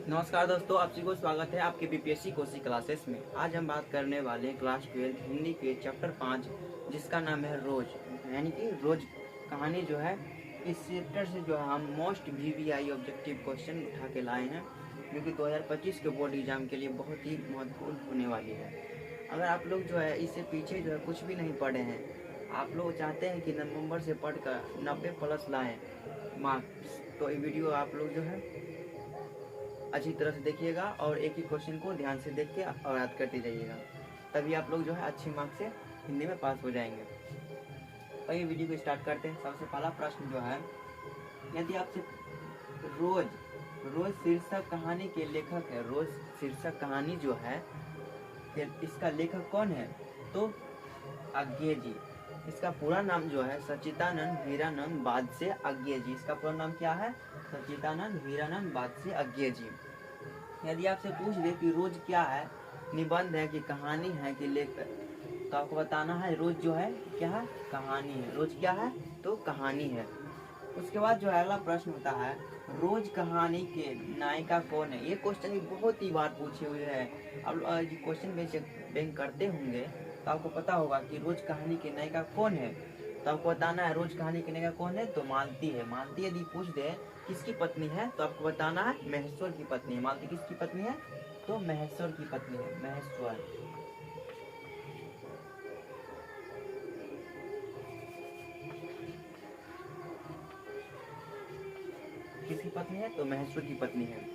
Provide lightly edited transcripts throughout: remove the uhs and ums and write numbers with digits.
नमस्कार दोस्तों, आप सभी को स्वागत है आपके बीपीएससी कोचिंग क्लासेस में। आज हम बात करने वाले हैं क्लास 12 हिंदी के चैप्टर 5 जिसका नाम है रोज, यानी कि रोज कहानी जो है। इस चैप्टर से जो है हम मोस्ट वीवीआई ऑब्जेक्टिव क्वेश्चन उठा के लाए हैं जो कि 2025 के बोर्ड एग्जाम के लिए बहुत ही महत्वपूर्ण होने वाली है। अगर आप लोग जो है इससे पीछे जो है कुछ भी नहीं पढ़े हैं, आप लोग चाहते हैं कि नवंबर से पढ़कर 90+ लाएँ मार्क्स, तो ये वीडियो आप लोग जो है अच्छी तरह से देखिएगा और एक ही क्वेश्चन को ध्यान से देख के और याद करते जाइएगा, तभी आप लोग जो है अच्छे मार्क्स से हिंदी में पास हो जाएंगे। तो ये वीडियो को स्टार्ट करते हैं। सबसे पहला प्रश्न जो है, यदि आपसे रोज रोज शीर्षक कहानी के लेखक है, रोज शीर्षक कहानी जो है इसका लेखक कौन है, तो अज्ञे जी। इसका पूरा नाम जो है सच्चिदानंद हीरानंद बादसे अज्ञे जी। इसका पूरा नाम क्या है? सच्चिदानंद हीरानंद बादसे अज्ञे जी। यदि आपसे पूछ दे कि रोज क्या है, निबंध है कि कहानी है कि लेखक, तो आपको बताना है रोज जो है क्या है, कहानी है। रोज क्या है, तो कहानी है। उसके बाद जो अगला प्रश्न होता है, रोज कहानी के नायिका कौन है। ये क्वेश्चन भी बहुत ही बार पूछे हुए हैं। अब क्वेश्चन बैंक करते होंगे तो आपको पता होगा कि रोज कहानी के नायिका कौन है। तो आपको बताना है रोज कहानी के नायिका कौन है, तो मालती है। मालती यदि पूछ दे किसकी पत्नी है, तो आपको बताना है महेश्वर की पत्नी है। मालती किसकी पत्नी है, तो महेश्वर की पत्नी है। महेश्वर किसकी पत्नी है, तो महेश्वर की पत्नी है।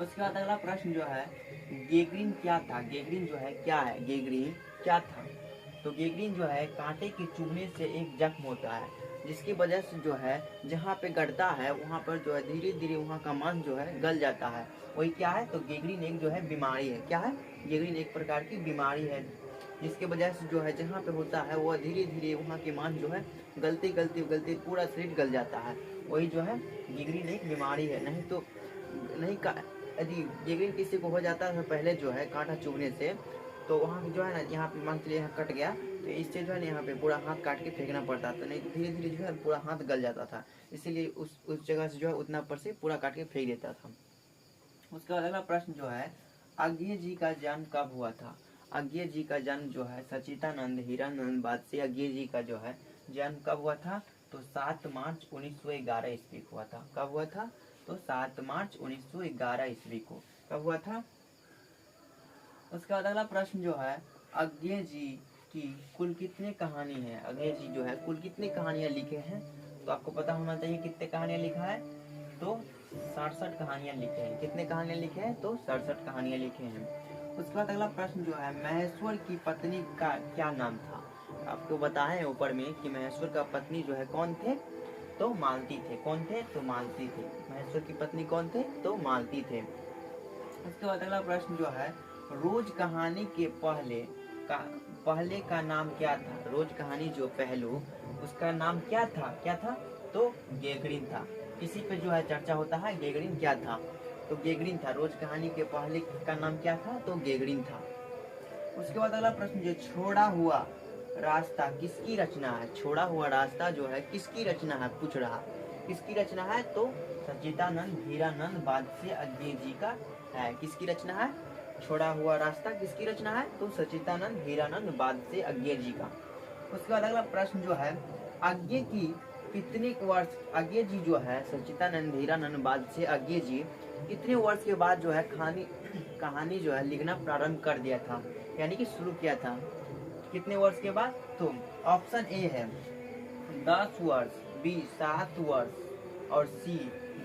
उसके बाद अगला प्रश्न जो है, गेगरीन क्या था। गेगरीन जो है क्या है, गेगरीन क्या था, तो गेगरीन जो है कांटे के चुभने से एक जख्म होता है जिसकी वजह से जो है जहाँ पे गड़ता है वहाँ पर जो है धीरे धीरे वहाँ का मांस जो है गल जाता है। वही क्या है, तो गेगरीन एक जो है बीमारी है। क्या है, गेगरीन एक प्रकार की बीमारी है जिसके वजह से जो है जहाँ पे होता है वह धीरे धीरे वहाँ के मांस जो है गलते गलते गलते पूरा शरीर गल जाता है। वही जो है गेगरीन एक बीमारी है। नहीं तो नहीं का यदि गेगरीन किसी को हो जाता है पहले जो है कांटा चुभने से, तो वहाँ जो है ना, यहाँ पे मान के लिए यहाँ कट गया तो इससे जो है ना यहाँ पे पूरा हाथ काट के फेंकना पड़ता था, नहीं तो धीरे धीरे जो है पूरा हाथ गल जाता था। इसीलिए उस जगह से जो है उतना पर से पूरा काट के फेंक देता था। उसके बाद अगला प्रश्न जो है, अज्ञे जी का जन्म कब हुआ था। अज्ञे जी का जन्म जो है सच्चिदानंद हीरानंद बादसे अज्ञे जी का जो है जन्म कब हुआ था, तो 7 मार्च 1911 ईस्वी को हुआ था। कब हुआ था, तो 7 मार्च 1911 ईस्वी को कब हुआ था। उसके बाद अगला प्रश्न जो है, अज्ञे जी की कुल कितने कहानी है। अज्ञे जी जो है कुल कितनी कहानियां लिखे हैं, तो आपको पता होना चाहिए कितने कहानियां लिखा है, तो 67 कहानियां लिखे हैं। कितने कहानियां लिखे हैं, तो 67 कहानियां लिखे हैं। उसके बाद अगला प्रश्न जो है, महेश्वर की पत्नी का क्या नाम था। आपको बताएं ऊपर में कि महेश्वर का पत्नी जो है कौन थे, तो मालती थे। कौन थे, तो मालती थे। महेश्वर की पत्नी कौन थे, तो मालती थे। उसके बाद अगला प्रश्न जो है, रोज कहानी के पहले का नाम क्या था। रोज कहानी जो पहलू उसका नाम क्या था, क्या था, तो गेगरीन था। इसी पे जो है चर्चा होता है, गेगरीन क्या था, तो गेगरीन था। रोज कहानी के पहले का नाम क्या था, तो गेगरीन था। उसके बाद अगला प्रश्न जो, छोड़ा हुआ रास्ता किसकी रचना है। छोड़ा हुआ रास्ता जो है किसकी रचना है, पूछ रहा किसकी रचना है, तो सच्चिदानंद हीरानंद बादसे अज्ञे जी का है। किसकी रचना है, छोड़ा हुआ रास्ता किसकी रचना है, तो सच्चिदानंद हीरानंद बादसे अज्ञे जी का। उसके बाद अगला प्रश्न जो है, अज्ञे की कितने वर्ष, अज्ञे जी जो है सच्चिदानंद हीरानंद बादसे अज्ञे जी कितने वर्ष के बाद जो है कहानी जो है लिखना प्रारंभ कर दिया था, यानी कि शुरू किया था। कितने वर्ष के बाद, तो ऑप्शन ए है 10 वर्ष, बी 7 वर्ष और सी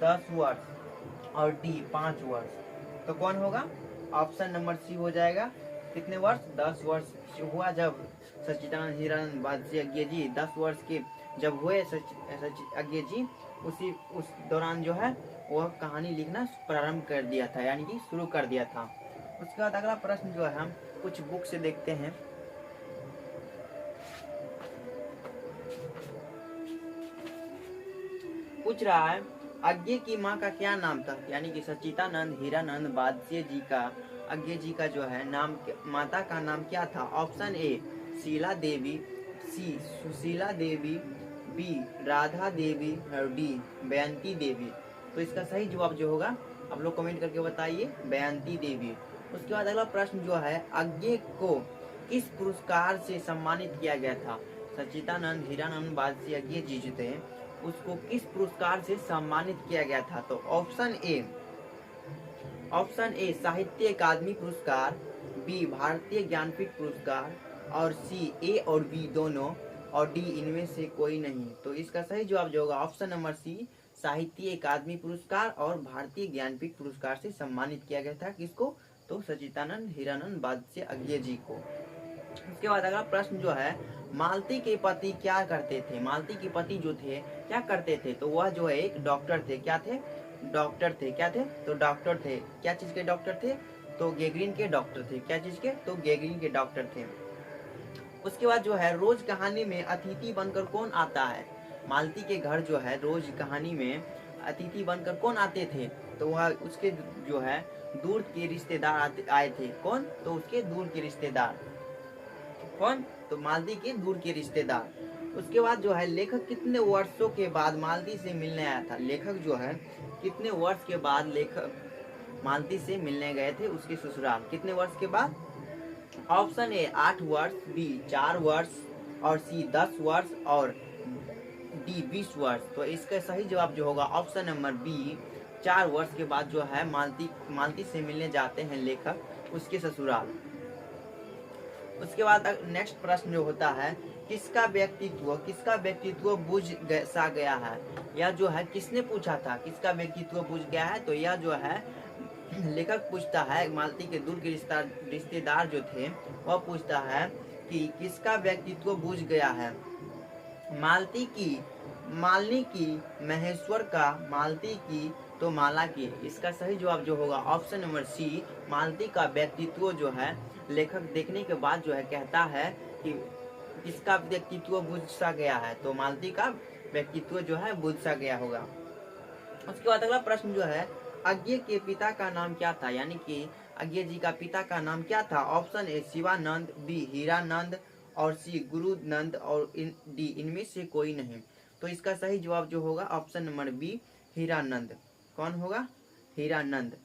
10 वर्ष और डी 5 वर्ष। तो कौन होगा, ऑप्शन नंबर सी हो जाएगा। कितने वर्ष, 10 वर्ष हुआ जब सच्चिदानंद हीरानंद बादसे अज्ञे जी 10 वर्ष के जब हुए अज्ञे जी, उस दौरान जो है वह कहानी लिखना प्रारंभ कर दिया था, यानी कि शुरू कर दिया था। उसके बाद अगला प्रश्न जो है हम कुछ बुक से देखते हैं। पूछ रहा है, अज्ञे की माँ का क्या नाम था, यानी कि सच्चिदानंद हीरानंद बादसे जी का अज्ञे जी का जो है नाम, माता का नाम क्या था। Option A Sheela Devi, C Sushila Devi, B Radha Devi और डी बयंती देवी। तो इसका सही जवाब जो होगा आप लोग कमेंट करके बताइए। बयंती देवी। उसके बाद अगला प्रश्न जो है, अज्ञे को किस पुरस्कार से सम्मानित किया गया था? सच्चिदानंद हीरानंद वादसी अज्ञे जी जो थे, उसको किस पुरस्कार से सम्मानित किया गया था? तो ऑप्शन ए साहित्य अकादमी पुरस्कार, बी भारतीय ज्ञानपीठ पुरस्कार, और सी ए और बी दोनों, और डी इनमें से कोई नहीं। तो इसका सही जवाब जो होगा ऑप्शन नंबर सी, साहित्य अकादमी पुरस्कार और भारतीय ज्ञानपीठ पुरस्कार से सम्मानित किया गया था। किसको? तो सच्चिदानंद हीरानंद वादसी अज्ञे जी को। उसके बाद अगला प्रश्न जो है, मालती के पति क्या करते थे? मालती के पति जो थे क्या करते थे? तो वह जो है एक डॉक्टर थे। क्या थे? डॉक्टर थे। क्या थे? तो डॉक्टर थे। क्या चीज के डॉक्टर थे? तो गैंग्रीन के डॉक्टर थे। क्या चीज के? तो गैंग्रीन के डॉक्टर थे। उसके बाद जो है, रोज कहानी में अतिथि बनकर कौन आता है? मालती के घर जो है रोज कहानी में अतिथि बनकर कौन आते थे? तो वह उसके जो है दूर के रिश्तेदार आए थे। कौन? तो उसके दूर के रिश्तेदार। कौन? तो मालती के दूर के रिश्तेदार। उसके बाद जो है, लेखक कितने वर्षों के बाद मालती से मिलने आया था? लेखक जो है कितने वर्ष के बाद लेखक मालती से मिलने गए थे उसके ससुराल? कितने वर्ष के बाद? ऑप्शन ए 8 वर्ष, बी 4 वर्ष, और सी 10 वर्ष, और डी 20 वर्ष। तो इसका सही जवाब जो होगा ऑप्शन नंबर बी, 4 वर्ष के बाद जो है मालती से मिलने जाते हैं लेखक उसके ससुराल। उसके बाद नेक्स्ट प्रश्न जो होता है, किसका व्यक्तित्व बुझ सा गया है? यह जो है किसने पूछा था किसका व्यक्तित्व बुझ गया है? तो यह जो है लेखक पूछता है, मालती के दूर के रिश्तेदार जो थे वह पूछता है कि किसका व्यक्तित्व बुझ गया है? मालती की, मालिनी की, महेश्वर का, मालती की, तो माला की। इसका सही जवाब जो होगा ऑप्शन नंबर सी, मालती का व्यक्तित्व जो है लेखक देखने के बाद जो है कहता है कि किसका व्यक्तित्व बुझ सा गया है? तो मालती का व्यक्तित्व जो है बुझ सा गया होगा। उसके बाद अगला प्रश्न जो है, अज्ञे के पिता का नाम क्या था? यानी कि अज्ञे जी का पिता का नाम क्या था? Option A Shivanand, B Hiranand, और सी गुरुनंद, और डी इनमें से कोई नहीं। तो इसका सही जवाब जो होगा ऑप्शन नंबर बी, हीरानंद। कौन होगा? हीरानंद।